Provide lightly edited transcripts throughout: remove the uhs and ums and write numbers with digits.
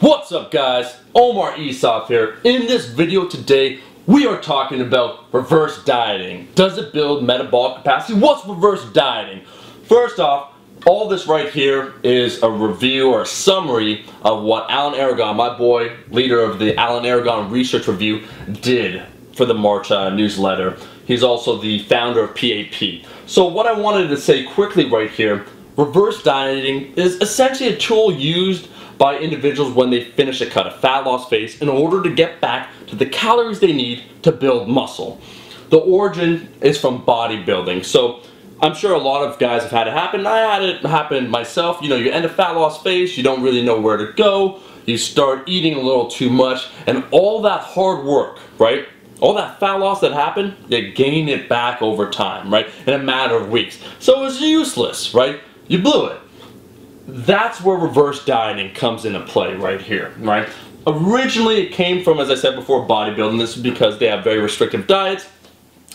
What's up guys, Omar Esop here. In this video today, we are talking about reverse dieting. Does it build metabolic capacity? What's reverse dieting? First off, all this right here is a review or a summary of what Alan Aragon, my boy, leader of the Alan Aragon Research Review, did for the March newsletter. He's also the founder of PAP. So what I wanted to say quickly right here, reverse dieting is essentially a tool used by individuals when they finish a cut, a fat loss phase, in order to get back to the calories they need to build muscle. The origin is from bodybuilding. So I'm sure a lot of guys have had it happen. I had it happen myself. You know, you end a fat loss phase, you don't really know where to go, you start eating a little too much, and all that hard work, right? All that fat loss that happened, you gain it back over time, right? In a matter of weeks. So it's useless, right? You blew it. That's where reverse dieting comes into play right here, right? Originally it came from, as I said before, bodybuilding. This is because they have very restrictive diets.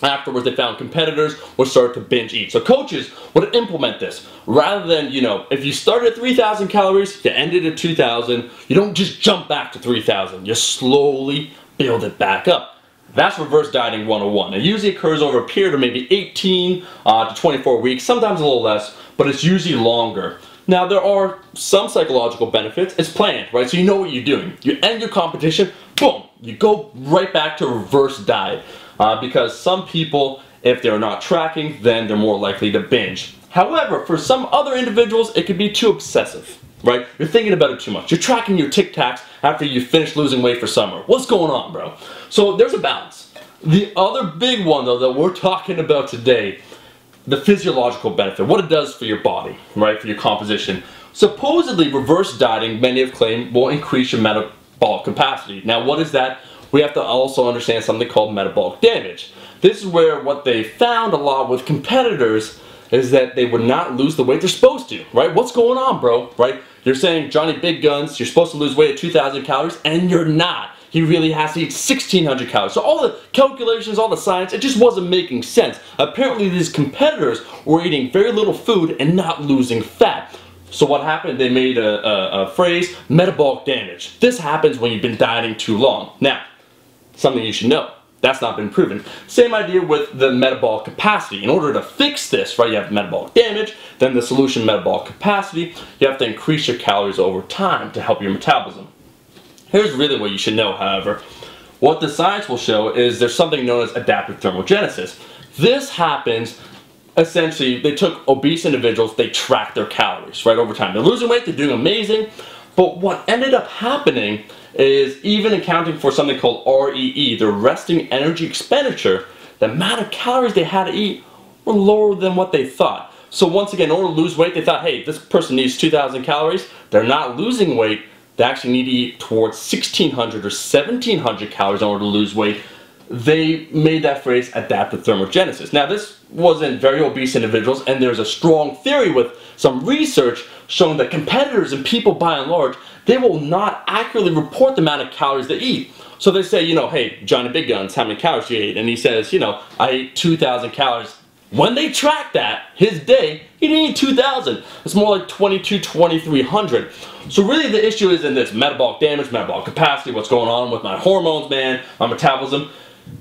Afterwards they found competitors would start to binge eat. So coaches would implement this. Rather than, you know, if you started at 3,000 calories, you ended at 2,000, you don't just jump back to 3,000. You slowly build it back up. That's reverse dieting 101. It usually occurs over a period of maybe 18 to 24 weeks, sometimes a little less, but it's usually longer. Now there are some psychological benefits. It's planned, right? So you know what you're doing. You end your competition, boom, you go right back to reverse diet. Because some people, if they're not tracking, then they're more likely to binge. However, for some other individuals, it could be too obsessive, right? You're thinking about it too much. You're tracking your Tic Tacs after you finish losing weight for summer. What's going on, bro? So there's a balance. The other big one, though, that we're talking about today, the physiological benefit, what it does for your body, right, for your composition. Supposedly, reverse dieting, many have claimed, will increase your metabolic capacity. Now, what is that? We have to also understand something called metabolic damage. This is where what they found a lot with competitors is that they would not lose the weight they're supposed to, right? What's going on, bro, right? You're saying, Johnny Big Guns, you're supposed to lose weight at 2,000 calories, and you're not. He really has to eat 1,600 calories. So all the calculations, all the science, it just wasn't making sense. Apparently these competitors were eating very little food and not losing fat. So what happened? They made a phrase, metabolic damage. This happens when you've been dieting too long. Now, something you should know, that's not been proven. Same idea with the metabolic capacity. In order to fix this, right, you have metabolic damage, then the solution metabolic capacity, you have to increase your calories over time to help your metabolism. Here's really what you should know, however. What the science will show is there's something known as adaptive thermogenesis. This happens, essentially, they took obese individuals, they tracked their calories, right, over time. They're losing weight, they're doing amazing, but what ended up happening is, even accounting for something called REE, their resting energy expenditure, the amount of calories they had to eat were lower than what they thought. So once again, in order to lose weight, they thought, hey, this person needs 2,000 calories, they're not losing weight, they actually need to eat towards 1,600 or 1,700 calories in order to lose weight. They made that phrase adaptive thermogenesis. Now this wasn't very obese individuals, and there's a strong theory with some research showing that competitors and people by and large, they will not accurately report the amount of calories they eat. So they say, you know, hey, Johnny Big Guns, how many calories you ate? And he says, you know, I ate 2,000 calories. When they track that, his day, he didn't eat 2,000. It's more like 2,300. So really the issue is in this metabolic damage, metabolic capacity, what's going on with my hormones, man, my metabolism.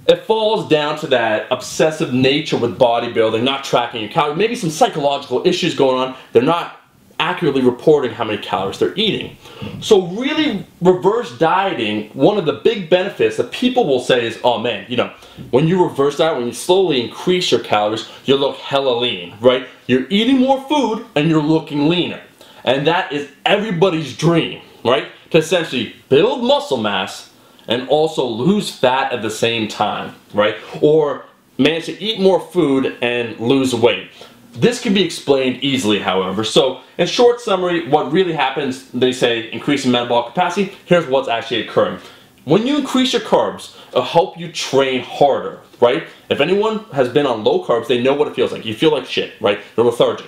It falls down to that obsessive nature with bodybuilding, not tracking your calories, maybe some psychological issues going on. They're not accurately reporting how many calories they're eating. So really, reverse dieting, one of the big benefits that people will say is, oh man, you know, when you reverse diet, when you slowly increase your calories, you look hella lean, right? You're eating more food and you're looking leaner. And that is everybody's dream, right? To essentially build muscle mass and also lose fat at the same time, right? Or manage to eat more food and lose weight. This can be explained easily, however. So, in short summary, what really happens, they say, increasing metabolic capacity, here's what's actually occurring. When you increase your carbs, it'll help you train harder, right? If anyone has been on low carbs, they know what it feels like. You feel like shit, right? You're lethargic.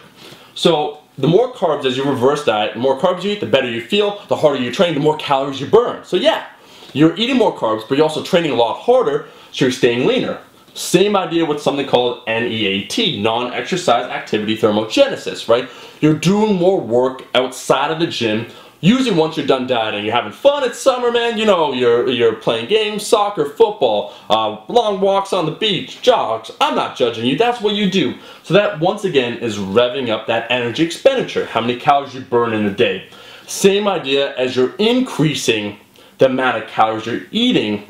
So, the more carbs as you reverse diet, the more carbs you eat, the better you feel, the harder you train, the more calories you burn. So yeah, you're eating more carbs, but you're also training a lot harder, so you're staying leaner. Same idea with something called NEAT, non-exercise activity thermogenesis, right? You're doing more work outside of the gym, usually once you're done dieting, you're having fun, it's summer, man, you know, you're playing games, soccer, football, long walks on the beach, jogs. I'm not judging you, that's what you do. So that, once again, is revving up that energy expenditure, how many calories you burn in a day. Same idea, as you're increasing the amount of calories you're eating,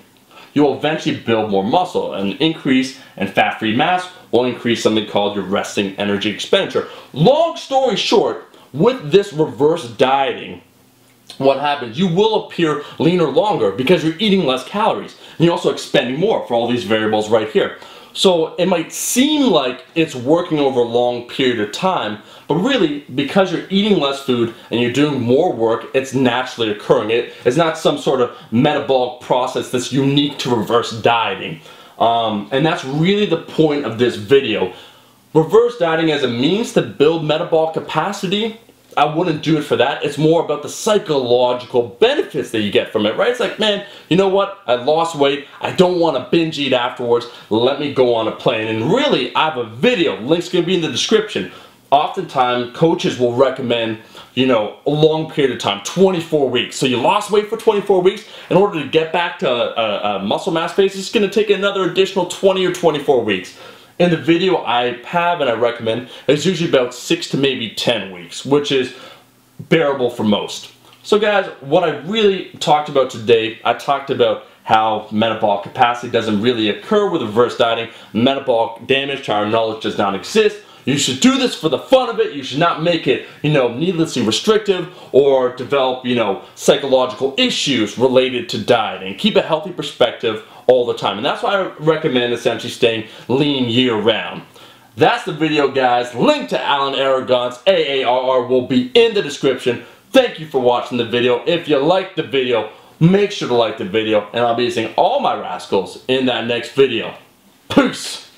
you'll eventually build more muscle. An increase in fat-free mass will increase something called your resting energy expenditure. Long story short, with this reverse dieting, what happens, you will appear leaner longer because you're eating less calories. And you're also expending more for all these variables right here. So it might seem like it's working over a long period of time, but really, because you're eating less food and you're doing more work, it's naturally occurring. It's not some sort of metabolic process that's unique to reverse dieting. And that's really the point of this video. Reverse dieting as a means to build metabolic capacity, I wouldn't do it for that. It's more about the psychological benefits that you get from it, right? It's like, man, you know what? I lost weight. I don't want to binge eat afterwards. Let me go on a plane. And really, I have a video. Link's going to be in the description. Oftentimes, coaches will recommend, you know, a long period of time, 24 weeks. So you lost weight for 24 weeks. In order to get back to a muscle mass base, it's going to take another additional 20 or 24 weeks. In the video I have and I recommend, it's usually about 6 to maybe 10 weeks, which is bearable for most. So guys, what I really talked about today, I talked about how metabolic capacity doesn't really occur with reverse dieting. Metabolic damage, to our knowledge, does not exist. You should do this for the fun of it. You should not make it, you know, needlessly restrictive or develop, you know, psychological issues related to dieting. Keep a healthy perspective all the time. And that's why I recommend essentially staying lean year-round. That's the video, guys. Link to Alan Aragon's AARR will be in the description. Thank you for watching the video. If you liked the video, make sure to like the video, and I'll be seeing all my rascals in that next video. Peace!